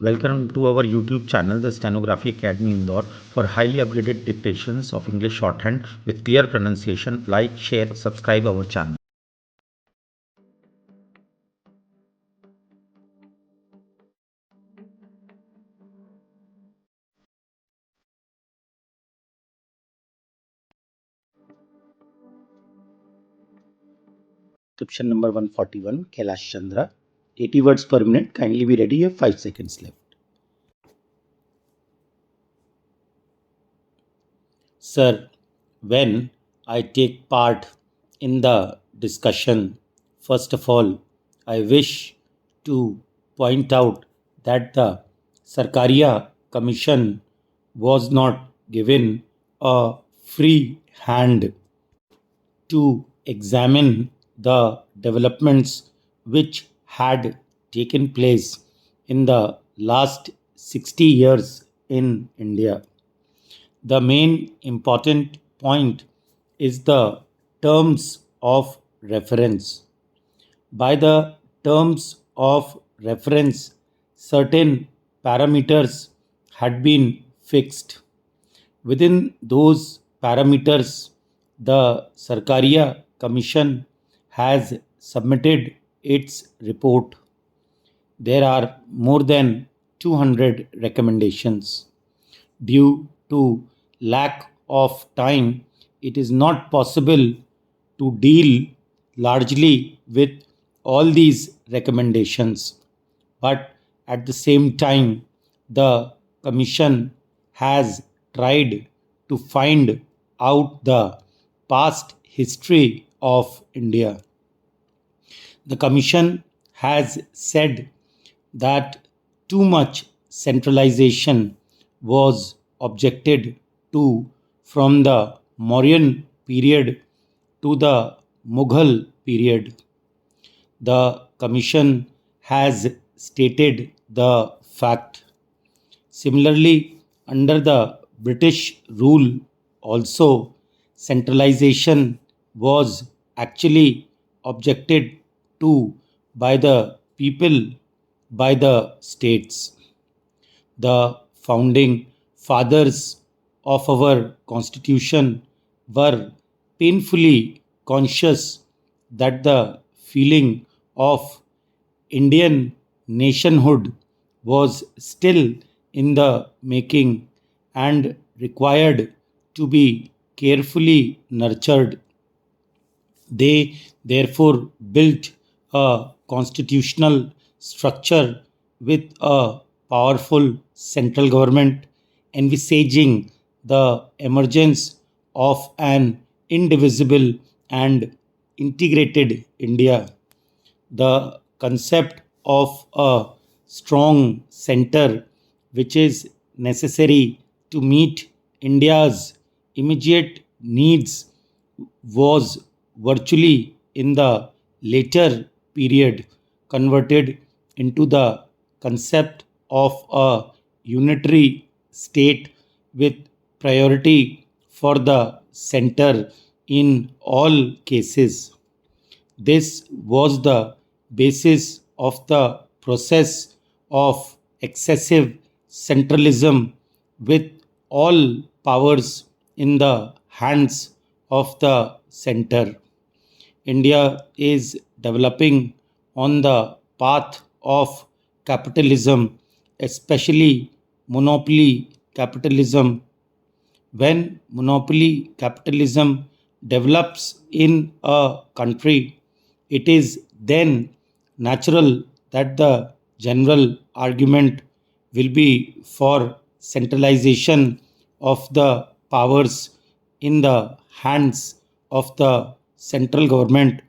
Welcome to our YouTube channel, the Stenography Academy Indore, for highly upgraded dictations of English shorthand with clear pronunciation. Like, share, subscribe our channel. Transcription number 141, Kailash Chandra. 80 words per minute. Kindly be ready. You have 5 seconds left. Sir, when I take part in the discussion, first of all, I wish to point out that the Sarkaria Commission was not given a free hand to examine the developments which had taken place in the last 60 years in India. The main important point is the terms of reference. By the terms of reference, certain parameters had been fixed. Within those parameters, the Sarkaria Commission has submitted its report. There are more than 200 recommendations. Due to lack of time, it is not possible to deal largely with all these recommendations. But at the same time, the Commission has tried to find out the past history of India. The Commission has said that too much centralization was objected to from the Mauryan period to the Mughal period. The Commission has stated the fact. Similarly, under the British rule, also centralization was actually objected to by the people, by the states. The founding fathers of our constitution were painfully conscious that the feeling of Indian nationhood was still in the making and required to be carefully nurtured. They therefore built a constitutional structure with a powerful central government, envisaging the emergence of an indivisible and integrated India. The concept of a strong center, which is necessary to meet India's immediate needs, was virtually in the later period converted into the concept of a unitary state with priority for the center in all cases. This was the basis of the process of excessive centralism, with all powers in the hands of the center. India is developing on the path of capitalism, especially monopoly capitalism. When monopoly capitalism develops in a country, it is then natural that the general argument will be for centralization of the powers in the hands of the central government,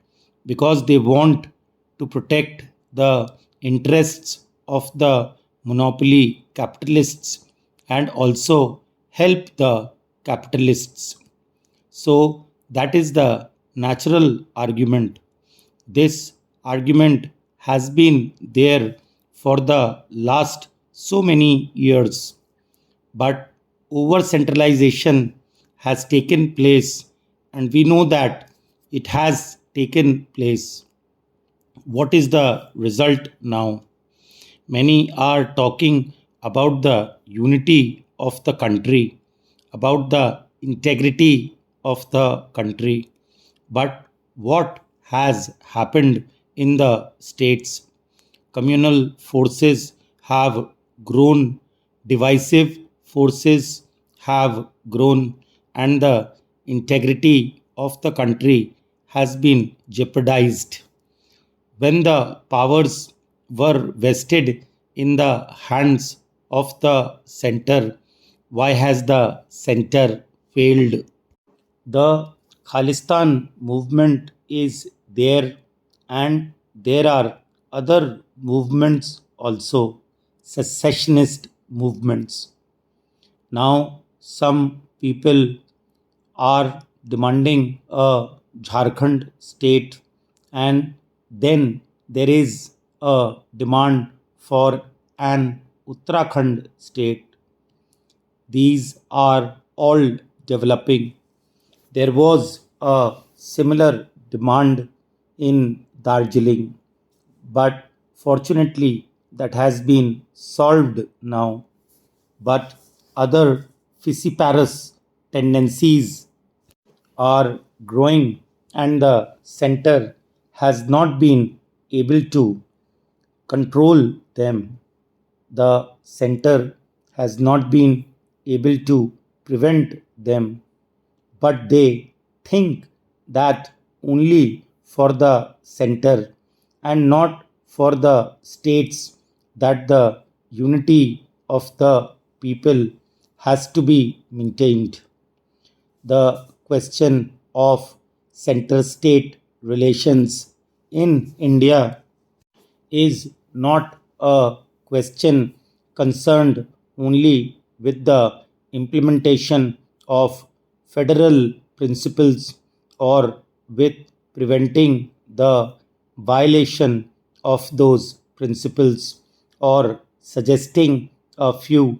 because they want to protect the interests of the monopoly capitalists and also help the capitalists. So that is the natural argument. This argument has been there for the last so many years, but over centralization has taken place, and we know that it has taken place. What is the result now? Many are talking about the unity of the country, about the integrity of the country. But what has happened in the states? Communal forces have grown, divisive forces have grown, and the integrity of the country has been jeopardized. When the powers were vested in the hands of the center, why has the center failed? The Khalistan movement is there, and there are other movements also, secessionist movements. Now, some people are demanding a Jharkhand state, and then there is a demand for an Uttarakhand state. These are all developing. There was a similar demand in Darjeeling, but fortunately that has been solved now. But other fissiparous tendencies are growing, and the center has not been able to control them. The center has not been able to prevent them, but they think that only for the center and not for the states that the unity of the people has to be maintained. The question of center state relations in India is not a question concerned only with the implementation of federal principles or with preventing the violation of those principles or suggesting a few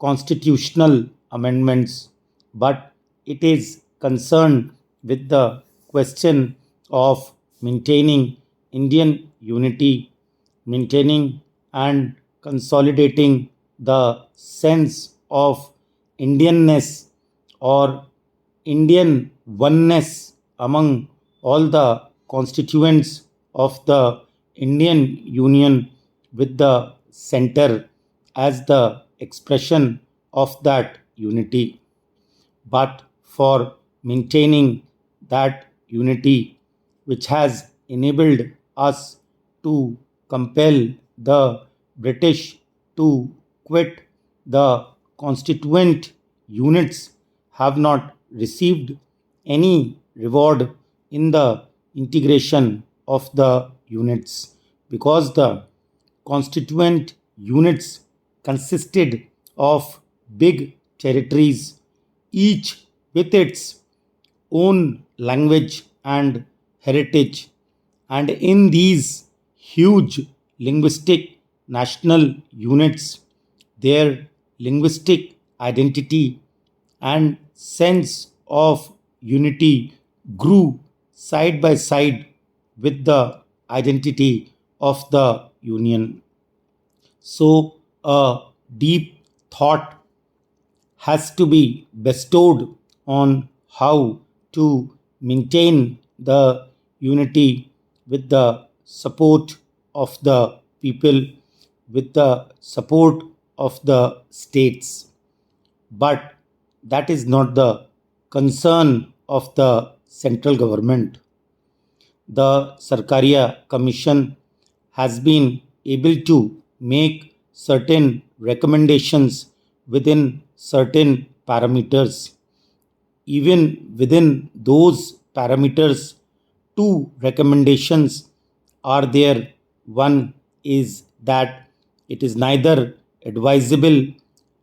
constitutional amendments, but it is concerned with the question of maintaining Indian unity, maintaining and consolidating the sense of Indianness or Indian oneness among all the constituents of the Indian Union with the center as the expression of that unity. But for maintaining that unity, which has enabled us to compel the British to quit, the constituent units have not received any reward in the integration of the units, because the constituent units consisted of big territories, each with its own language and heritage. And in these huge linguistic national units, their linguistic identity and sense of unity grew side by side with the identity of the Union. So, a deep thought has to be bestowed on how to maintain the unity with the support of the people, with the support of the states. But that is not the concern of the central government. The Sarkaria Commission has been able to make certain recommendations within certain parameters. Even within those parameters, two recommendations are there. One is that it is neither advisable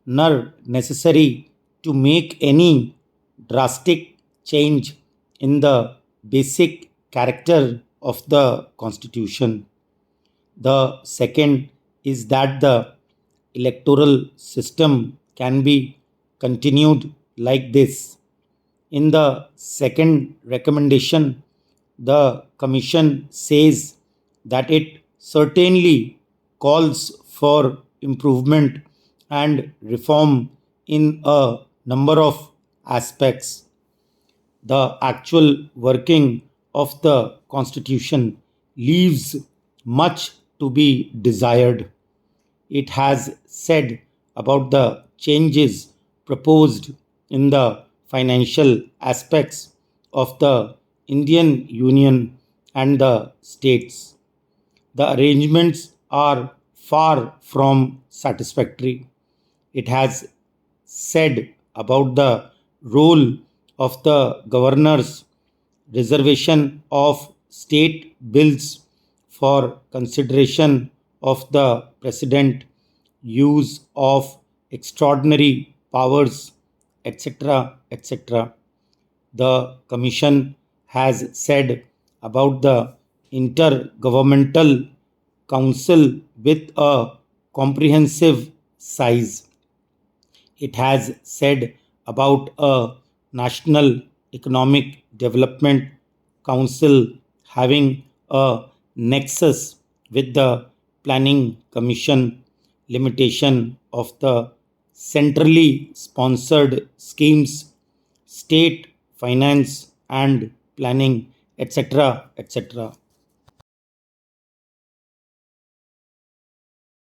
nor necessary to make any drastic change in the basic character of the Constitution. The second is that the electoral system can be continued like this. In the second recommendation, the Commission says that it certainly calls for improvement and reform in a number of aspects. The actual working of the Constitution leaves much to be desired. It has said about the changes proposed in the financial aspects of the Indian Union and the states. The arrangements are far from satisfactory. It has said about the role of the governors, reservation of state bills for consideration of the president, use of extraordinary powers, etc. etc. The Commission has said about the Intergovernmental Council with a comprehensive size. It has said about a National Economic Development Council having a nexus with the Planning Commission, limitation of the centrally sponsored schemes, state finance and planning, etc. etc.